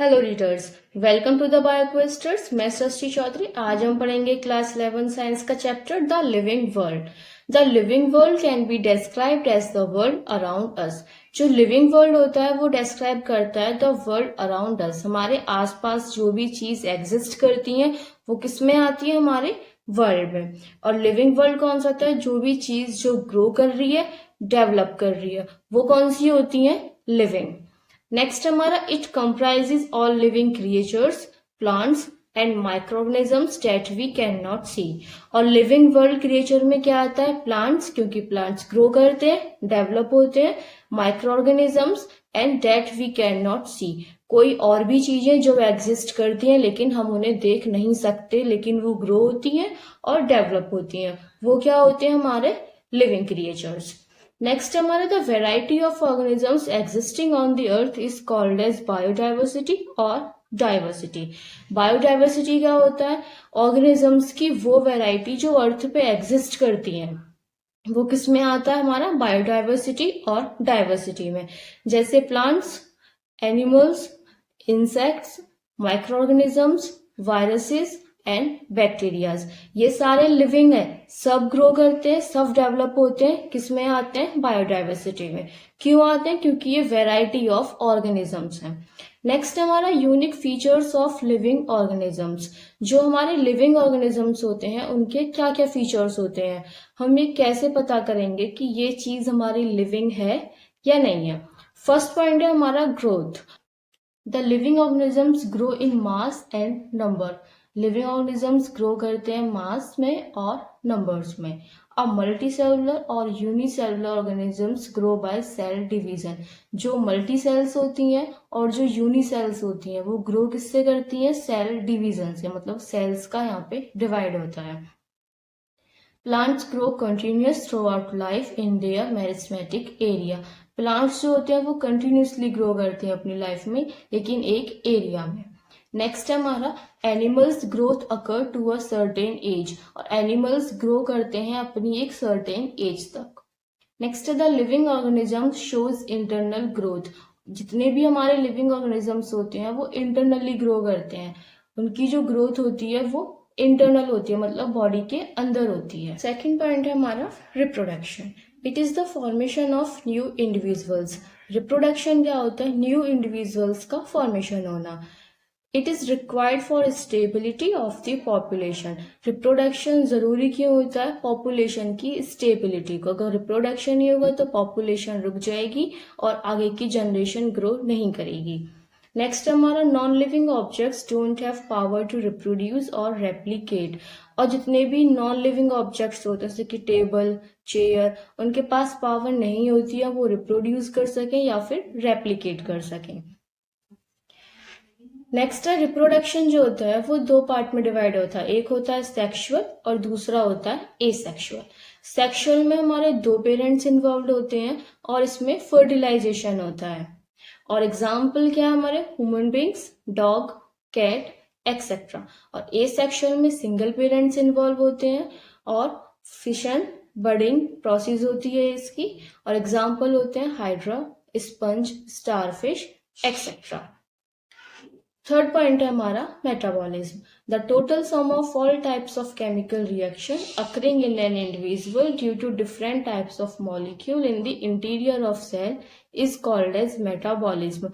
Hello readers, welcome to the Bioquesters. मैं सृष्टि चौधरी। आज हम पढ़ेंगे क्लास 11 साइंस का chapter the living world. The living world can be described as the world around us. जो living world होता है वो डिस्क्राइब करता है द वर्ल्ड अराउंड अस। हमारे आसपास जो भी चीज एग्जिस्ट करती है वो किस में आती है? हमारे वर्ल्ड में। और लिविंग वर्ल्ड कौन सा होता है? जो भी चीज जो ग्रो कर रही है, डेवलप कर रही है, वो कौन सी होती है? लिविंग। नेक्स्ट हमारा it comprises all living creatures, plants and microorganisms that we can not see. और लिविंग वर्ल्ड क्रिएचर में क्या आता है? प्लांट्स, क्योंकि प्लांट्स ग्रो करते हैं, डेवलप होते हैं। Micro organisms and that we can not see, कोई और भी चीजें जो एग्जिस्ट करती हैं लेकिन हम उन्हें देख नहीं सकते, लेकिन वो ग्रो होती हैं और डेवलप होती हैं। वो क्या होते हैं? हमारे लिविंग क्रिएचर्स। नेक्स्ट हमारा the variety of organisms existing on the earth is called as biodiversity और डाइवर्सिटी। बायोडाइवर्सिटी क्या होता है? ऑर्गेनिजम्स की वो वेराइटी जो अर्थ पे एग्जिस्ट करती हैं, वो किस में आता है? हमारा बायोडाइवर्सिटी और डाइवर्सिटी में। जैसे plants, animals, insects, micro organisms, viruses and bacterias, ये सारे लिविंग है, सब ग्रो करते हैं, सब डेवलप होते हैं। किस में आते हैं? बायोडाइवर्सिटी में। क्यों आते हैं? क्योंकि ये वेराइटी ऑफ ऑर्गेनिजम्स हैं। नेक्स्ट हमारा unique features of living organisms. जो हमारे लिविंग ऑर्गेनिजम्स होते हैं उनके क्या क्या फीचर्स होते हैं, हम ये कैसे पता करेंगे कि ये चीज हमारी लिविंग है या नहीं है? फर्स्ट पॉइंट है हमारा growth. The living organisms grow in mass and number. Living organisms grow करते हैं मास में और नंबर्स में। अब मल्टी सेलुलर और unicellular organisms grow by cell division. जो मल्टी सेल्स होती हैं और जो यूनिसेल्स होती हैं वो ग्रो किससे करती हैं? सेल डिवीजन से, मतलब सेल्स का यहाँ पे डिवाइड होता है। Plants grow continuous through out life in their meristematic area. Plants जो होते हैं वो कंटिन्यूसली ग्रो करते हैं अपनी लाइफ में, लेकिन एक एरिया में। नेक्स्ट है हमारा animals growth occur to a certain age. और एनिमल्स ग्रो करते हैं अपनी एक सर्टेन एज तक। नेक्स्ट है the living organisms shows internal growth. जितने भी हमारे लिविंग ऑर्गेनिजम्स होते हैं वो इंटरनली ग्रो करते हैं। उनकी जो ग्रोथ होती है वो इंटरनल होती है, मतलब बॉडी के अंदर होती है। सेकंड पॉइंट है हमारा reproduction. It is the formation of new individuals. Reproduction क्या होता है? न्यू इंडिविजुअल्स का फॉर्मेशन होना। It is required for stability of the population. Reproduction जरूरी क्यों होता है? पॉपुलेशन की स्टेबिलिटी को। अगर रिप्रोडक्शन नहीं होगा तो पॉपुलेशन रुक जाएगी और आगे की जनरेशन ग्रो नहीं करेगी। नेक्स्ट हमारा non living objects don't have power to reproduce और रेप्लिकेट। और जितने भी नॉन लिविंग ऑब्जेक्ट्स होते हैं जैसे कि टेबल, चेयर, उनके पास पावर नहीं होती है वो रिप्रोड्यूस कर सकें या फिर रेप्लिकेट कर सकें। नेक्स्ट है रिप्रोडक्शन जो होता है वो दो पार्ट में डिवाइड होता है। एक होता है सेक्सुअल और दूसरा होता है एसेक्सुअल। सेक्सुअल में हमारे दो पेरेंट्स इन्वॉल्व होते हैं और इसमें फर्टिलाइजेशन होता है। और एग्जाम्पल क्या है हमारे? Human beings, dog, cat etcetera. और एसेक्सुअल में सिंगल पेरेंट्स इन्वॉल्व होते हैं और फिशन, बर्डिंग प्रोसेस होती है इसकी। और एग्जाम्पल होते हैं hydra, sponge, starfish etcetera. Third point है हमारा metabolism. The total sum of all types of chemical reaction occurring in an individual due to different types of molecule in the interior of cell is called as metabolism.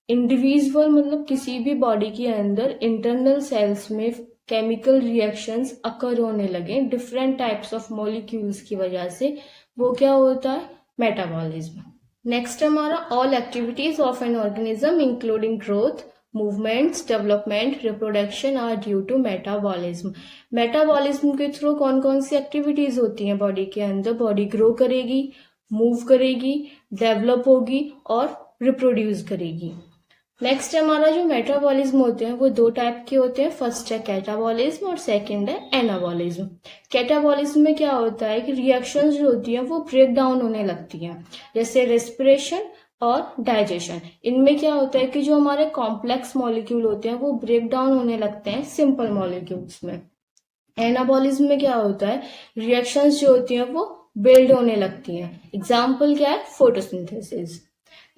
Individual मतलब किसी भी body के अंदर internal cells में chemical reactions occur होने लगे different types of molecules की वजह से, वो क्या होता है? मेटाबॉलिज्म। नेक्स्ट हमारा all activities of an organism including growth, movements, development, reproduction are due to metabolism. Metabolism के थ्रू कौन कौन सी एक्टिविटीज होती हैं बॉडी के अंदर? बॉडी ग्रो करेगी, मूव करेगी, डेवलप होगी और रिप्रोड्यूस करेगी। नेक्स्ट हमारा जो मेटाबॉलिज्म होते हैं वो दो टाइप के होते हैं। फर्स्ट है कैटाबॉलिज्म और सेकंड है एनाबॉलिज्म। कैटाबॉलिज्म में क्या होता है कि रिएक्शंस जो होती हैं वो ब्रेक डाउन होने लगती हैं, जैसे रेस्पिरेशन और डाइजेशन। इनमें क्या होता है कि जो हमारे कॉम्प्लेक्स मॉलिक्यूल होते हैं वो ब्रेक डाउन होने लगते हैं सिंपल मॉलिक्यूल्स में। एनाबॉलिज्म में क्या होता है? रिएक्शंस जो होती हैं वो बिल्ड होने लगती हैं। एग्जाम्पल क्या है? फोटोसिंथेसिस।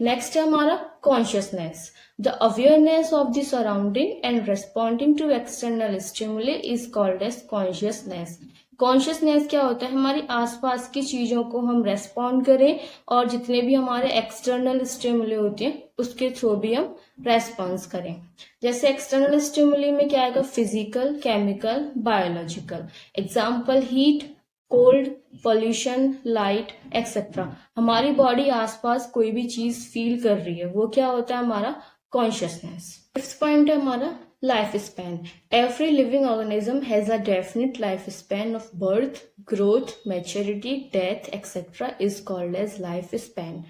नेक्स्ट है हमारा consciousness, the awareness of the surrounding and responding to external stimuli is called as consciousness. Consciousness क्या होता है, हमारी आसपास की चीजों को हम रेस्पॉन्ड करें और जितने भी हमारे एक्सटर्नल स्टिमुली होते हैं उसके थ्रू भी हम रेस्पॉन्स करें। जैसे एक्सटर्नल स्टिमुली में क्या आएगा, physical, chemical, biological. Example heat, cold, pollution, light etcetera. हमारी बॉडी आसपास कोई भी चीज फील कर रही है, वो क्या होता है हमारा कॉन्शियसनेस। फिफ्थ पॉइंट है हमारा life span. Every living organism has a definite life span of birth, growth, maturity, death etcetera is called as life span.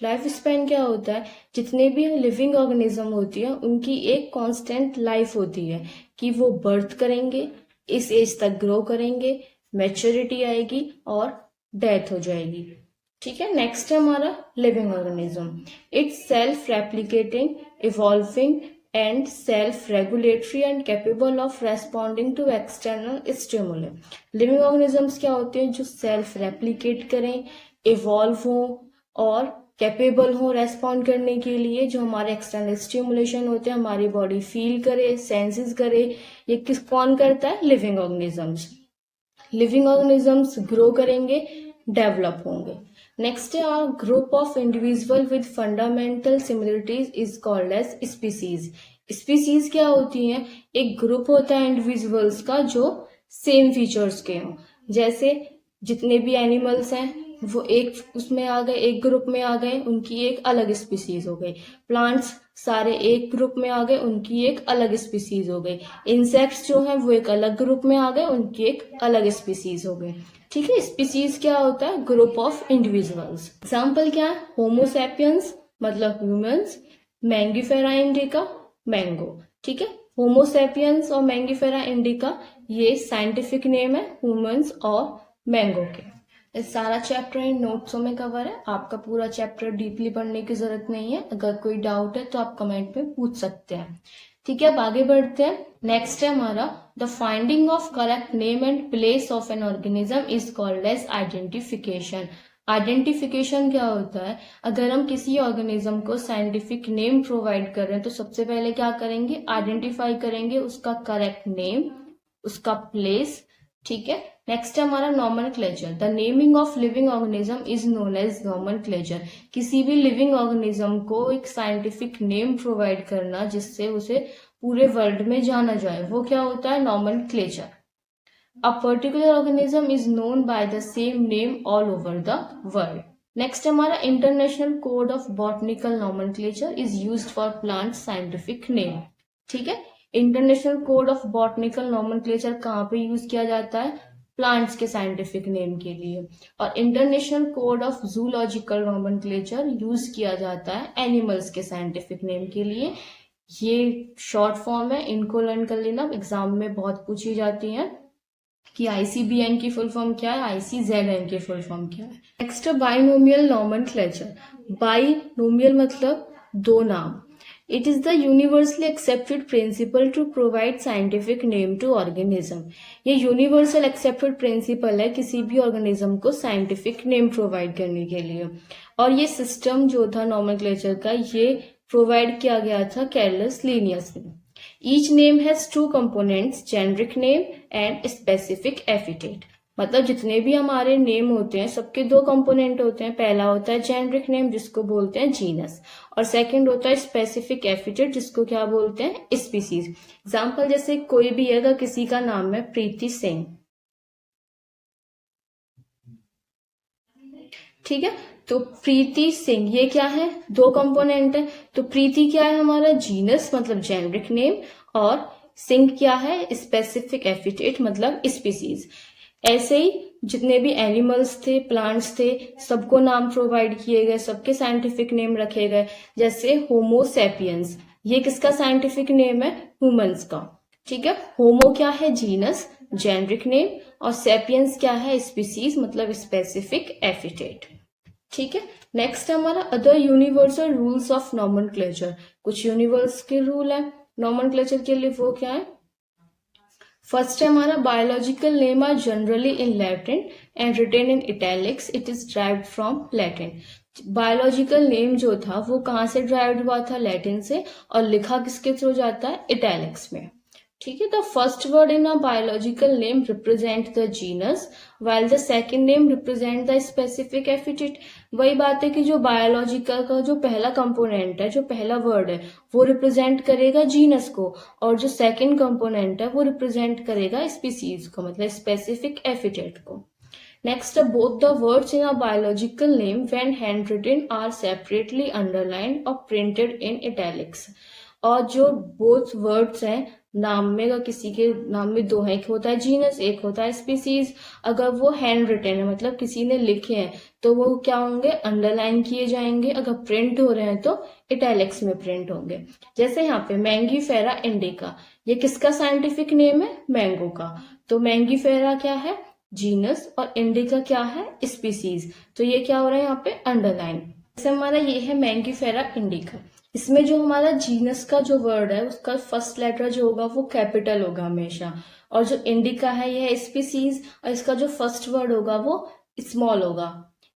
Life span क्या होता है, जितने भी लिविंग ऑर्गेनिज्म होती है उनकी एक कांस्टेंट लाइफ होती है कि वो बर्थ करेंगे, इस एज तक ग्रो करेंगे, मैच्योरिटी आएगी और डेथ हो जाएगी। ठीक है, नेक्स्ट है हमारा living organism. It's self replicating, evolving and self regulatory and capable of responding to external stimuli. Living organisms क्या होते हैं, जो सेल्फ रेप्लिकेट करें, इवॉल्व हो और कैपेबल हो रेस्पॉन्ड करने के लिए। जो हमारे एक्सटर्नल स्टिमुलेशन होते हैं, हमारी बॉडी फील करे, सेंसेस करे, ये कौन करता है, living organisms. Living organisms grow करेंगे, डेवलप होंगे। नेक्स्ट है our group of individual with fundamental similarities is called as species. Species क्या होती हैं, एक ग्रुप होता है इंडिविजुअल्स का जो सेम फीचर्स के हों। जैसे जितने भी एनिमल्स हैं वो एक उसमें आ गए, एक ग्रुप में आ गए, उनकी एक अलग स्पीसीज हो गई। प्लांट्स सारे एक ग्रुप में आ गए, उनकी एक अलग स्पीसीज हो गई। इंसेक्ट्स जो हैं वो एक अलग ग्रुप में आ गए, उनकी एक अलग स्पीसीज हो गई। ठीक है, स्पीसीज क्या होता है, ग्रुप ऑफ इंडिविजुअल्स। एग्जाम्पल क्या है, होमोसेपियंस मतलब ह्यूमंस, मैंगीफेरा इंडिका मैंगो। ठीक है, होमोसेपियंस और मैंगीफेरा इंडिका ये साइंटिफिक नेम है ह्यूमंस और मैंगो के। इस सारा चैप्टर इन नोट्सों में कवर है, आपका पूरा चैप्टर डीपली पढ़ने की जरूरत नहीं है। अगर कोई डाउट है तो आप कमेंट में पूछ सकते हैं। ठीक है, अब आगे बढ़ते हैं। नेक्स्ट है हमारा the finding of correct name and place of an organism is called as identification. Identification क्या होता है, अगर हम किसी ऑर्गेनिज्म को साइंटिफिक नेम प्रोवाइड कर रहे हैं तो सबसे पहले क्या करेंगे, आइडेंटिफाई करेंगे उसका करेक्ट नेम, उसका प्लेस। ठीक है, नेक्स्ट है हमारा nomenclature. The naming of living organism is known as nomenclature. किसी भी लिविंग ऑर्गेनिज्म को एक साइंटिफिक नेम प्रोवाइड करना जिससे उसे पूरे वर्ल्ड में जाना जाए, वो क्या होता है, nomenclature. A particular organism is known by the same name all over the world. Next हमारा international code of botanical nomenclature is used for plant scientific name. ठीक है, international code of botanical nomenclature कहाँ पे use किया जाता है, plants के scientific name के लिए। और international code of zoological nomenclature use किया जाता है एनिमल्स के साइंटिफिक नेम के लिए। ये शॉर्ट फॉर्म है, इनको लर्न कर लेना, एग्जाम में बहुत पूछी जाती है कि आईसीबीएन की फुल फॉर्म क्या है, आईसीजेडएन की फुल फॉर्म क्या है। Next binomial nomenclature. बाइनोमियल मतलब दो नाम। It is the universally accepted principle to provide scientific name to organism. ये universal accepted principle है किसी भी organism को scientific name provide करने के लिए। और ये system जो था nomenclature का, ये provide किया गया था Carolus Linnaeus ने। Each name has two components, generic name and specific epithet. मतलब जितने भी हमारे नेम होते हैं सबके दो कंपोनेंट होते हैं। पहला होता है जेनरिक नेम जिसको बोलते हैं जीनस, और सेकंड होता है स्पेसिफिक एपिथेट जिसको क्या बोलते हैं, स्पीसीज। एग्जांपल जैसे कोई भी अगर किसी का नाम है प्रीति सिंह, ठीक है, तो प्रीति सिंह ये क्या है, दो कंपोनेंट है। तो प्रीति क्या है हमारा जीनस मतलब जेनरिक नेम, और सिंह क्या है स्पेसिफिक एपिथेट मतलब स्पीसीज। ऐसे ही जितने भी एनिमल्स थे, प्लांट्स थे, सबको नाम प्रोवाइड किए गए, सबके साइंटिफिक नेम रखे गए। जैसे होमोसेपियंस, ये किसका साइंटिफिक नेम है, ह्यूमंस का। ठीक है, होमो क्या है जीनस जेनरिक नेम, और सेपियंस क्या है स्पीसीज मतलब स्पेसिफिक एपिथेट। ठीक है, नेक्स्ट हमारा other universal rules of nomenclature. कुछ यूनिवर्स के रूल है नॉमेनक्लेचर के लिए, वो क्या है, फर्स्ट है हमारा biological name are generally in Latin and written in italics, it is derived from Latin. Biological name जो था वो कहाँ से ड्राइव्ड हुआ था, लैटिन से, और लिखा किसके थ्रू जाता है, इटैलिक्स में। ठीक है, the first word in a biological name represent the genus while the second name represent the specific epithet. वही बात है कि जो बायोलॉजिकल का जो पहला कंपोनेंट है, जो पहला वर्ड है, वो रिप्रेजेंट करेगा जीनस को, और जो सेकेंड कंपोनेंट है वो रिप्रेजेंट करेगा स्पीसीज को, मतलब स्पेसिफिक एपिथेट को। Next, both the words in a biological name when handwritten are separately underlined or printed in italics. और जो both words हैं नाम में, अगर किसी के नाम में दो हैं, एक होता है जीनस, एक होता है स्पीसीज, अगर वो हैंड रिटन है मतलब किसी ने लिखे हैं तो वो क्या होंगे, अंडरलाइन किए जाएंगे। अगर प्रिंट हो रहे हैं तो इटैलिक्स में प्रिंट होंगे। जैसे यहाँ पे मैंगीफेरा इंडिका, ये किसका साइंटिफिक नेम है, मैंगो का। तो मैंगीफेरा क्या है, जीनस, और इंडिका क्या है, स्पीसीज। तो ये क्या हो रहा है यहाँ पे, अंडरलाइन। जैसे हमारा ये है मैंगीफेरा इंडिका, इसमें जो हमारा जीनस का जो वर्ड है उसका फर्स्ट लेटर जो होगा वो कैपिटल होगा हमेशा, और जो इंडिका है ये है स्पीसीज, और इसका जो फर्स्ट वर्ड होगा वो स्मॉल होगा।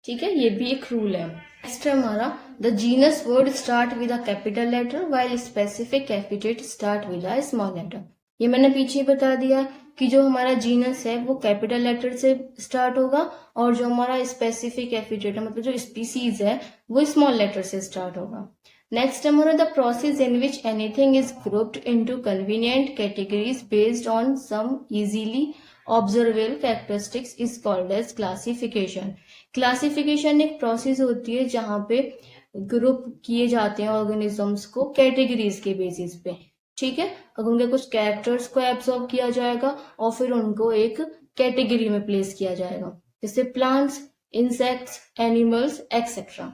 ठीक है, ये भी एक रूल है। नेक्स्ट है हमारा the genus word start with a capital letter while specific epithet start with a small letter. ये मैंने पीछे बता दिया कि जो हमारा जीनस है वो कैपिटल लेटर से स्टार्ट होगा, और जो हमारा स्पेसिफिक एपिथेट है मतलब जो स्पीसीज है वो स्मॉल लेटर से स्टार्ट होगा। नेक्स्ट हमारा the process in which anything is grouped into convenient categories based on some easily observable characteristics is called as classification. Classification एक प्रोसेस होती है जहां पे ग्रुप किए जाते हैं ऑर्गेनिजम्स को कैटेगरीज के बेसिस पे। ठीक है, अगर उनके कुछ कैरेक्टर्स को एब्सॉर्ब किया जाएगा और फिर उनको एक कैटेगरी में प्लेस किया जाएगा, जैसे plants, insects, animals etcetera.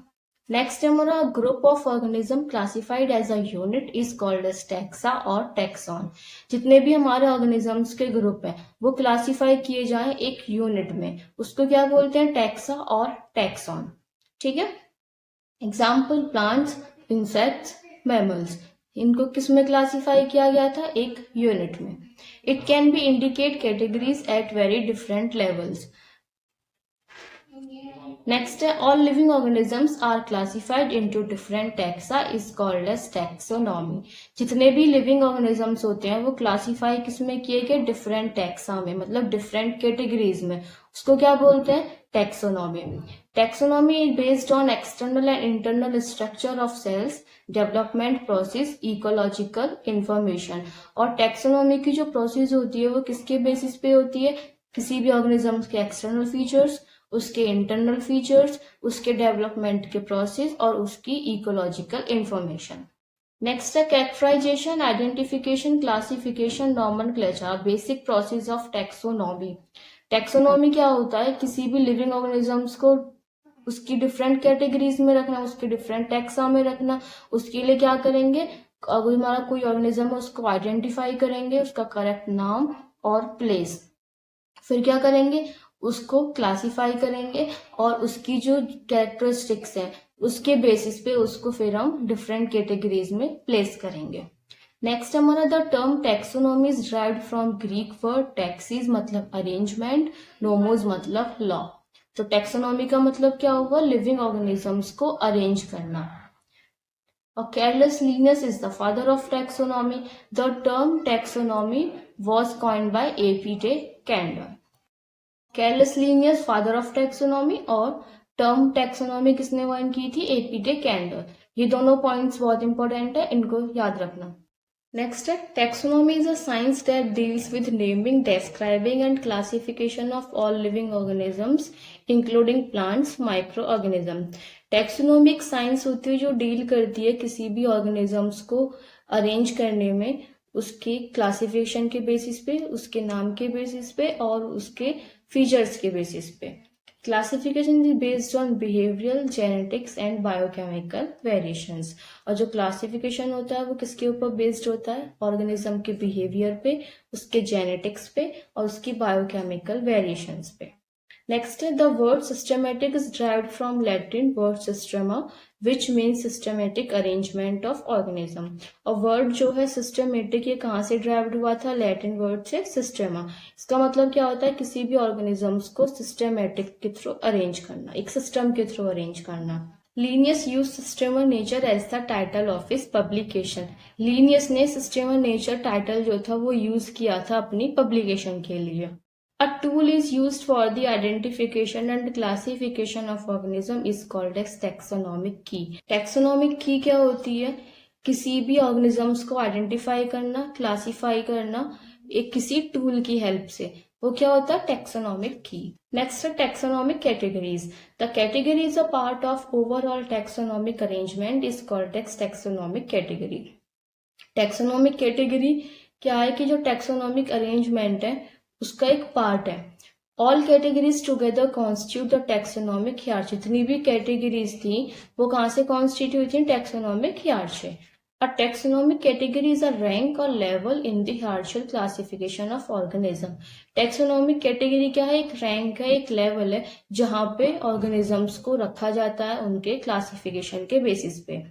Next हमारा group of organism classified as a unit is called as taxa or taxon. जितने भी हमारे ऑर्गेनिजम्स के ग्रुप हैं वो क्लासिफाई किए जाएं एक यूनिट में, उसको क्या बोलते हैं, टैक्सा और टैक्सॉन। ठीक है, एग्जाम्पल प्लांट्स, इंसेक्ट्स, मैमल्स, इनको किस में क्लासिफाई किया गया था, एक यूनिट में। It can be indicate categories at very different levels. Next है all living organisms are classified into different taxa is called as taxonomy. जितने भी लिविंग ऑर्गेनिजम्स होते हैं वो क्लासिफाई किसमें किए गए, डिफरेंट टैक्सा में, मतलब डिफरेंट कैटेगरीज में, उसको क्या बोलते हैं, taxonomy. Taxonomy is based on external and internal structure of cells, development process, ecological information. और टैक्सोनॉमी की जो प्रोसेस होती है वो किसके बेसिस पे होती है, किसी भी ऑर्गेनिजम्स के एक्सटर्नल फीचर्स, उसके इंटरनल फीचर्स, उसके डेवलपमेंट के प्रोसेस और उसकी इकोलॉजिकल इंफॉर्मेशन। नेक्स्ट है characterization, identification, classification, nomenclature, basic process of taxonomy. Taxonomy क्या होता है, किसी भी लिविंग ऑर्गेनिजम्स को उसकी डिफरेंट कैटेगरीज में रखना, उसके डिफरेंट टैक्सा में रखना। उसके लिए क्या करेंगे, अगर हमारा कोई ऑर्गेनिज्म है उसको आइडेंटिफाई करेंगे, उसका करेक्ट नाम और प्लेस, फिर क्या करेंगे, उसको क्लासिफाई करेंगे, और उसकी जो कैरेक्टरिस्टिक्स है उसके बेसिस पे उसको फिर हम डिफरेंट कैटेगरीज में प्लेस करेंगे। नेक्स्ट हमारा the term taxonomy is derived from Greek word taxis मतलब अरेंजमेंट, नोमोज मतलब लॉ। तो टैक्सोनॉमी का मतलब क्या होगा, लिविंग ऑर्गेनिजम्स को अरेंज करना। Carolus Linnaeus is the father of taxonomy. The term taxonomy was coined by A.P.T. Candor. Carolus Linnaeus father of taxonomy, और टर्म टैक्सोनॉमी किसने कॉइन की थी, A.P.T. कैंडर। ये दोनों पॉइंट्स बहुत इंपॉर्टेंट है, इनको याद रखना। नेक्स्ट है taxonomy is a science that deals with naming, describing and classification of all living organisms including plants, micro organism. Taxonomy एक साइंस होती है जो डील करती है किसी भी ऑर्गेनिजम्स को अरेंज करने में, उसके क्लासिफिकेशन के बेसिस पे, उसके नाम के बेसिस पे और उसके फीचर्स के बेसिस पे। Classification is based on behavioural, genetics and biochemical variations. और जो क्लासिफिकेशन होता है वो किसके ऊपर बेस्ड होता है, ऑर्गेनिज्म के बिहेवियर पे, उसके जेनेटिक्स पे और उसकी बायोकेमिकल वेरिएशंस पे। नेक्स्ट है the word systematic is derived from Latin word Systema which means systematic arrangement of organism. और वर्ड जो है सिस्टमेटिक, ये कहाँ से ड्राइव्ड हुआ था, लैटिन वर्ड से सिस्टमा। इसका मतलब क्या होता है, किसी भी ऑर्गेनिजम्स को सिस्टमेटिक के थ्रू अरेंज करना, एक सिस्टम के थ्रू अरेंज करना। Linnaeus use system of nature as the title of his publication. Linnaeus ने सिस्टम ऑफ नेचर टाइटल जो था वो यूज किया था अपनी पब्लिकेशन के लिए। A tool is used for the identification and classification of organism is called as taxonomic key. Taxonomic key क्या होती है? किसी भी organisms को आइडेंटिफाई करना, क्लासीफाई करना एक किसी टूल की हेल्प से, वो क्या होता है? टैक्सोनॉमिक की। नेक्स्ट है taxonomic categories. The category is a part of overall taxonomic arrangement is called as taxonomic category. Taxonomic category क्या है कि जो टैक्सोनॉमिक अरेंजमेंट है उसका एक पार्ट है। All categories together constitute the taxonomic hierarchy. जितनी भी कैटेगरीज थी वो कहाँ से कॉन्स्टिट्यूट थी? Taxonomic hierarchy. A taxonomic category is a rank or level in the hierarchical classification of organism. Taxonomic category क्या है? एक रैंक है, एक लेवल है जहाँ पे ऑर्गेनिजम्स को रखा जाता है उनके क्लासिफिकेशन के बेसिस पे।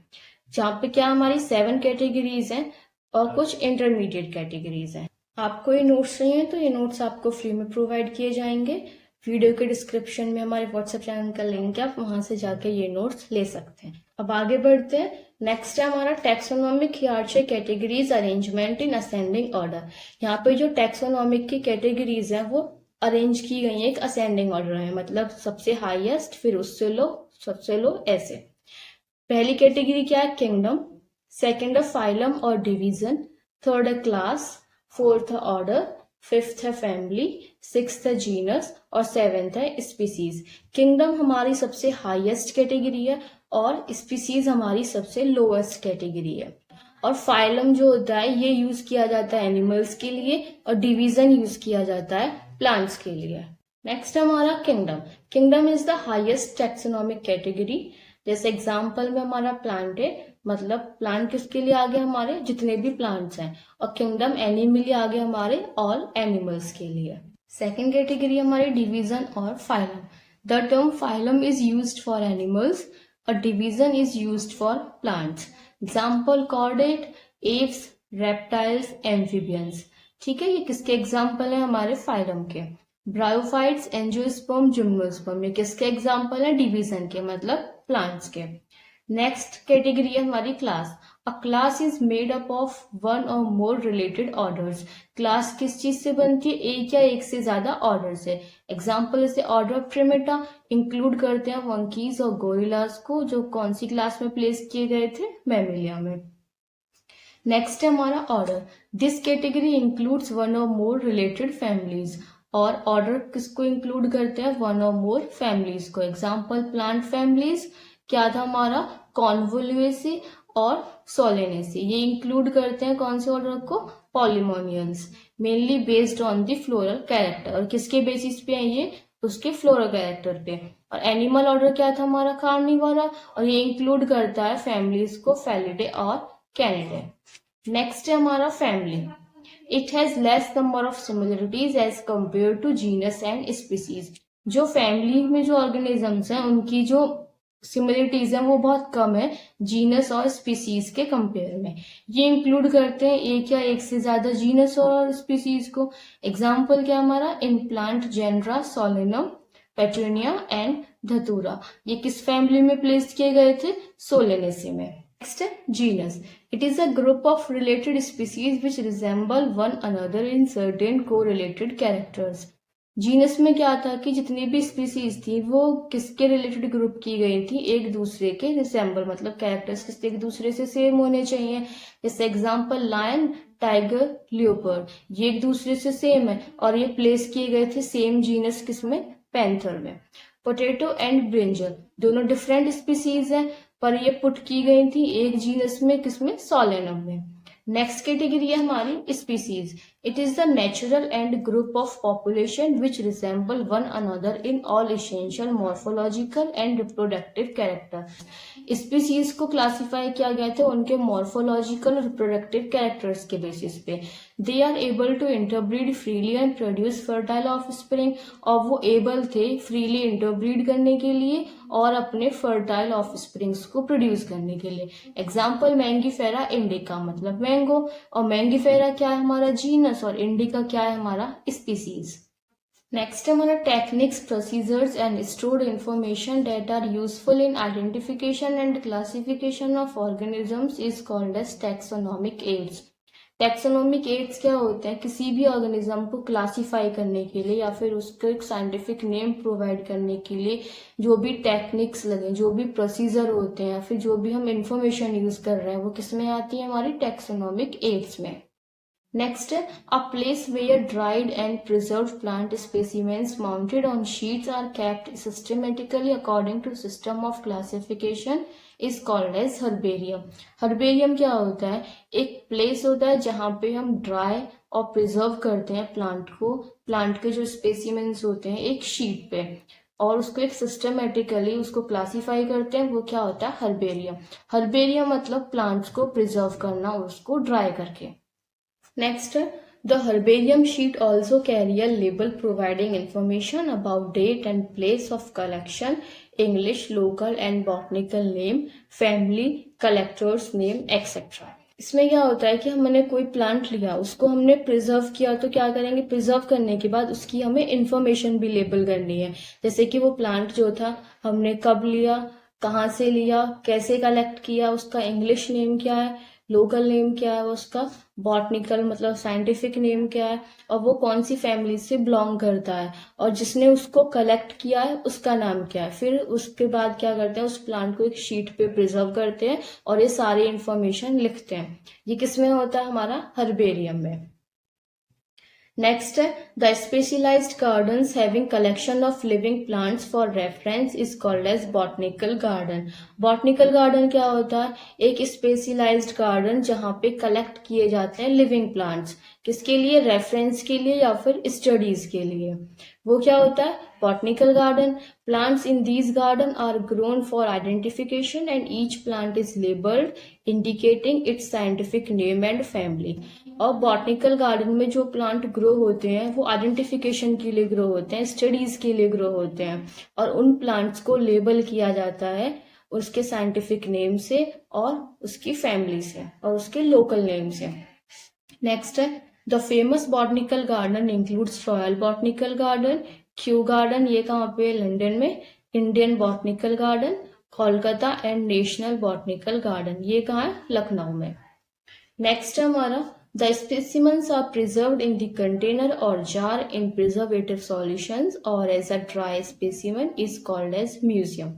जहाँ पे क्या हमारी 7 कैटेगरीज हैं और कुछ इंटरमीडिएट कैटेगरीज हैं। आपको ये नोट्स चाहिए तो ये नोट्स आपको फ्री में प्रोवाइड किए जाएंगे। वीडियो के डिस्क्रिप्शन में हमारे व्हाट्सएप चैनल का लिंक है, आप वहां से जाके ये नोट्स ले सकते हैं। अब आगे बढ़ते हैं। नेक्स्ट है हमारा taxonomic hierarchy categories arrangement in ascending order. यहाँ पे जो टैक्सोनॉमिक की कैटेगरीज हैं वो अरेंज की गई है एक असेंडिंग ऑर्डर में, मतलब सबसे हाईएस्ट, फिर उससे लो, सबसे लो, ऐसे। पहली कैटेगरी क्या है? किंगडम। सेकंड है फाइलम और डिवीजन। थर्ड है क्लास। फोर्थ है ऑर्डर। फिफ्थ है फैमिली। सिक्स्थ है जीनस और सेवेंथ है स्पीसीज। किंगडम हमारी सबसे हाईएस्ट कैटेगरी है और स्पीसीज हमारी सबसे लोएस्ट कैटेगरी है। और फाइलम जो होता है ये यूज किया जाता है एनिमल्स के लिए और डिवीजन यूज किया जाता है प्लांट्स के लिए। नेक्स्ट हमारा kingdom. Kingdom is the highest taxonomic category. जैसे एग्जाम्पल में हमारा प्लांट है, मतलब प्लांट किसके लिए आ गए? हमारे जितने भी प्लांट्स हैं। और किंगडम एनिमल आ गए हमारे ऑल एनिमल्स के लिए। सेकेंड कैटेगरी हमारी डिवीजन और phylum. The term phylum is used for animals और division is used for plants. Example chordate, apes, reptiles, amphibians. ठीक है, ये किसके एग्जाम्पल है? हमारे फाइलम के। ब्रायोफाइट्स, एंजियोस्पर्म, जिम्नोस्पर्म, ये किसके एग्जाम्पल है? डिवीजन के, मतलब प्लांट्स के। नेक्स्ट कैटेगरी है हमारी class. A class is made up of one और मोर रिलेटेड ऑर्डर्स। क्लास किस चीज से बनती है? एक या एक से ज्यादा ऑर्डर से। एग्जाम्पल जैसे ऑर्डर ऑफ प्रिमेटा इंक्लूड करते हैं मंकीज और गोरिल्लास को, जो कौन सी क्लास में प्लेस किए गए थे? मैमेलिया में। नेक्स्ट है हमारा order. This category includes one और मोर रिलेटेड फैमिलीज। और ऑर्डर किसको इंक्लूड करते हैं? वन और मोर फैमिलीज को। एग्जाम्पल प्लांट फैमिलीज क्या था हमारा? कॉन्वोल्यूएसी और सोलेनेसी। ये इंक्लूड करते हैं कौन से ऑर्डर को? Polemoniales. Mainly based on the floral character. और किसके बेसिस पे है ये? उसके फ्लोरल कैरेक्टर पे। और एनिमल ऑर्डर क्या था हमारा? कार्निवोरा। और ये इंक्लूड करता है फैमिलीज को, फेलिडे और कैनिडे। नेक्स्ट है हमारा family. It has less number of similarities as compare to genus and species. जो फैमिली में जो ऑर्गेनिजम्स हैं उनकी जो सिमिलरिटीज हैं वो बहुत कम है जीनस और स्पीसीज के कंपेयर में। ये इंक्लूड करते हैं एक या एक से ज्यादा जीनस और स्पीसीज को। एग्जाम्पल क्या हमारा? In plant genera Solanum, Petunia and Datura. ये किस फैमिली में प्लेस किए गए थे? सोलेनेसी में। नेक्स्ट है genus. It is a group of related species which resemble one another in certain को रिलेटेड कैरेक्टर्स। जीनस में क्या था कि जितनी भी स्पीसीज थी वो किसके रिलेटेड ग्रुप की गई थी? एक दूसरे के रिसेंबल, मतलब कैरेक्टर्स किसके एक दूसरे से सेम होने चाहिए। जैसे एग्जांपल लायन, टाइगर, लियोपर्ड, ये एक दूसरे से सेम है और ये प्लेस किए गए थे सेम जीनस किसमें? पैंथर में। पोटैटो एंड ब्रिंजल दोनों डिफरेंट स्पीसीज हैं पर ये पुट की गई थी एक जीनस में, किसमें? सोलेनम में। नेक्स्ट कैटेगरी है हमारी species. It is the natural and group of population which resemble one another in all essential morphological and reproductive character. Species को क्लासिफाई किया गया था उनके मॉर्फोलॉजिकल और रिप्रोडक्टिव कैरेक्टर्स के बेसिस पे। They are able to interbreed freely and produce fertile offspring. और वो एबल थे फ्रीली इंटरब्रीड करने के लिए और अपने फर्टाइल ऑफस्प्रिंग्स को प्रोड्यूस करने के लिए। एग्जाम्पल मैंगीफेरा इंडिका, मतलब मैंगो। और मैंगीफेरा क्या है? हमारा जीनस। और इंडिका क्या है? हमारा स्पीसीज। नेक्स्ट हमारा techniques, procedures and stored information that are useful in identification and classification of organisms is called as taxonomic aids. Taxonomic aids क्या होते हैं? किसी भी ऑर्गेनिज्म को क्लासीफाई करने के लिए या फिर उसको एक साइंटिफिक नेम प्रोवाइड करने के लिए जो भी टेक्निक्स लगे, जो भी प्रोसीजर होते हैं या फिर जो भी हम इंफॉर्मेशन यूज कर रहे हैं वो किसमें आती है? हमारी टैक्सोनॉमिक एड्स में। Next, a place where dried and preserved plant specimens mounted on sheets are kept systematically according to system of classification is called as herbarium. Herbarium क्या होता है? एक प्लेस होता है जहाँ पे हम ड्राई और प्रिजर्व करते हैं प्लांट के जो स्पेसिमेंस होते हैं एक शीट पे, और उसको एक सिस्टमेटिकली उसको क्लासीफाई करते हैं। वो क्या होता है? हर्बेरियम। हर्बेरियम मतलब प्लांट्स को प्रिजर्व करना और उसको ड्राई करके। Next, the herbarium sheet also carry a label providing information about date and place of collection, English, local and botanical name, family, collector's name, etc. इसमें क्या होता है कि हमने कोई प्लांट लिया, उसको हमने प्रिजर्व किया, तो क्या करेंगे? प्रिजर्व करने के बाद उसकी हमें इंफॉर्मेशन भी लेबल करनी है, जैसे कि वो प्लांट जो था हमने कब लिया, कहाँ से लिया, कैसे कलेक्ट किया, उसका इंग्लिश नेम क्या है, लोकल नेम क्या है उसका, बॉटनिकल मतलब साइंटिफिक नेम क्या है, और वो कौन सी फैमिली से बिलोंग करता है, और जिसने उसको कलेक्ट किया है उसका नाम क्या है। फिर उसके बाद क्या करते हैं? उस प्लांट को एक शीट पे प्रिजर्व करते हैं और ये सारी इंफॉर्मेशन लिखते हैं। ये किसमें होता है? हमारा हर्बेरियम में। Next, the specialized gardens having collection of living plants for reference is called as botanical garden. Botanical garden क्या होता है? एक specialized garden जहाँ पे कलेक्ट किए जाते हैं लिविंग प्लांट्स, किसके लिए? रेफरेंस के लिए या फिर स्टडीज के लिए। वो क्या होता है? Botanical garden. Plants in these garden are grown for identification and each plant is labelled indicating its scientific name and family. और बॉटनिकल गार्डन में जो प्लांट ग्रो होते हैं वो आइडेंटिफिकेशन के लिए ग्रो होते हैं, स्टडीज के लिए ग्रो होते हैं, और उन प्लांट्स को लेबल किया जाता है उसके साइंटिफिक नेम से और उसकी फैमिली से और उसके लोकल नेम से। नेक्स्ट है the famous botanical garden includes royal botanical garden, Kew garden, ये कहाँ पे? लंदन में। Indian botanical garden, Kolkata, and national botanical garden, ये कहाँ है? लखनऊ में। नेक्स्ट है हमारा the specimens are preserved in the container और जार इन प्रिजर्वेटिव सॉल्यूशंस और as a dry specimen is called as museum.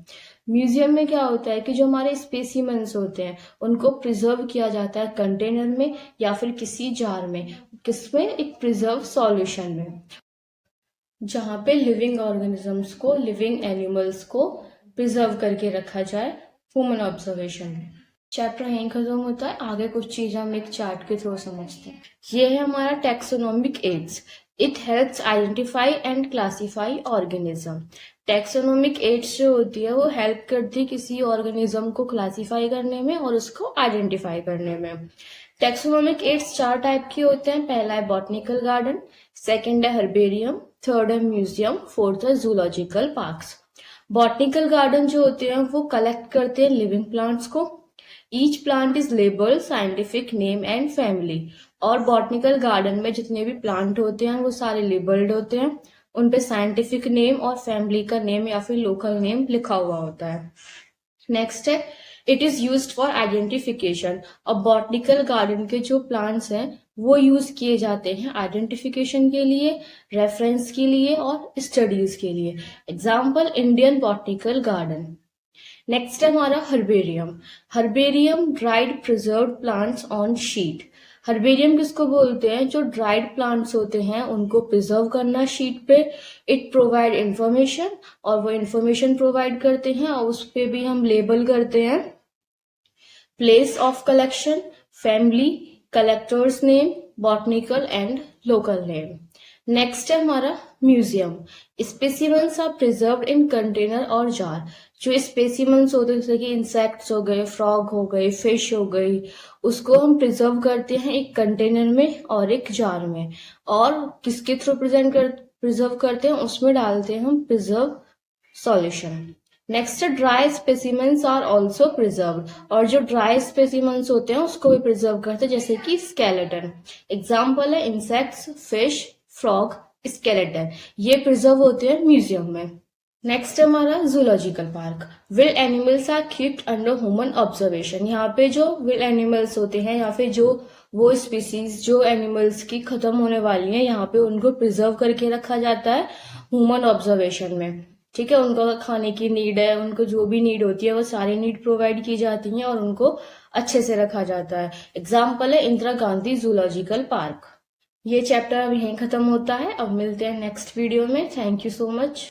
Museum में क्या होता है कि जो हमारे स्पेसिमेंस होते हैं उनको प्रिजर्व किया जाता है कंटेनर में या फिर किसी जार में, किसमें? एक प्रिजर्व सॉल्यूशन में, जहाँ पे लिविंग ऑर्गेनिजम्स को, लिविंग एनिमल्स को प्रिजर्व करके रखा जाए ह्यूमन ऑब्जर्वेशन में। चैप्टर यहीं खत्म होता है, आगे कुछ चीजें हम एक चार्ट के थ्रू समझते हैं। ये है हमारा taxonomic aids. It helps identify and classify organism. Taxonomic aids जो होती है वो हेल्प करती है किसी ऑर्गेनिज्म को क्लासीफाई करने में और उसको आइडेंटिफाई करने में। टैक्सोनॉमिक एड्स 4 टाइप के होते हैं। पहला है बॉटनिकल गार्डन, सेकंड है हर्बेरियम, थर्ड है म्यूजियम, फोर्थ है जूलॉजिकल पार्क्स। बॉटनिकल गार्डन जो होते हैं वो कलेक्ट करते हैं लिविंग प्लांट्स को। Each plant is labelled scientific name and family. और बॉटनिकल गार्डन में जितने भी प्लांट होते हैं वो सारे लेबल्ड होते हैं, उन पे साइंटिफिक नेम और फैमिली का नेम या फिर लोकल नेम लिखा हुआ होता है। नेक्स्ट है it is used for identification. अब बॉटनिकल गार्डन के जो प्लांट्स हैं वो यूज किए जाते हैं आइडेंटिफिकेशन के लिए, रेफरेंस के लिए और स्टडीज के लिए। Example Indian botanical garden. Next है हमारा herbarium. Herbarium dried preserved plants on sheet. Herbarium किसको बोलते हैं? जो ड्राइड प्लांट्स होते हैं उनको प्रिजर्व करना शीट पे। इट प्रोवाइड इंफॉर्मेशन, और वो इंफॉर्मेशन प्रोवाइड करते हैं और उस पे भी हम लेबल करते हैं place of collection, family, collectors name, botanical and local name. Next है हमारा museum. Specimens are preserved in container और जार। जो स्पेसिमेंस होते हैं जैसे कि इंसेक्ट्स हो गए, फ्रॉग हो गई, फिश हो गई, उसको हम प्रिजर्व करते हैं एक कंटेनर में और एक जार में, और किसके थ्रू प्रिजर्व करते हैं? उसमें डालते हैं हम preserve solution. Next dry specimens are also preserve. और जो ड्राई स्पेसिमेंस होते हैं उसको भी प्रिजर्व करते हैं, जैसे कि स्केलेटन। एग्जाम्पल है इंसेक्ट्स, फिश, फ्रॉग, स्केलेटन, ये प्रिजर्व होते हैं म्यूजियम में। नेक्स्ट है हमारा zoological park. Wild animals are keeped under human observation. यहाँ पे जो विल्ड एनिमल्स होते हैं या फिर जो वो स्पीसीज जो एनिमल्स की खत्म होने वाली हैं, यहाँ पे उनको प्रिजर्व करके रखा जाता है ह्यूमन ऑब्जर्वेशन में। ठीक है, उनको खाने की नीड है, उनको जो भी नीड होती है वो सारी नीड प्रोवाइड की जाती हैं और उनको अच्छे से रखा जाता है। एग्जाम्पल है इंदिरा गांधी जूलॉजिकल पार्क। ये चैप्टर अब यहीं खत्म होता है। अब मिलते हैं नेक्स्ट वीडियो में। Thank you so much.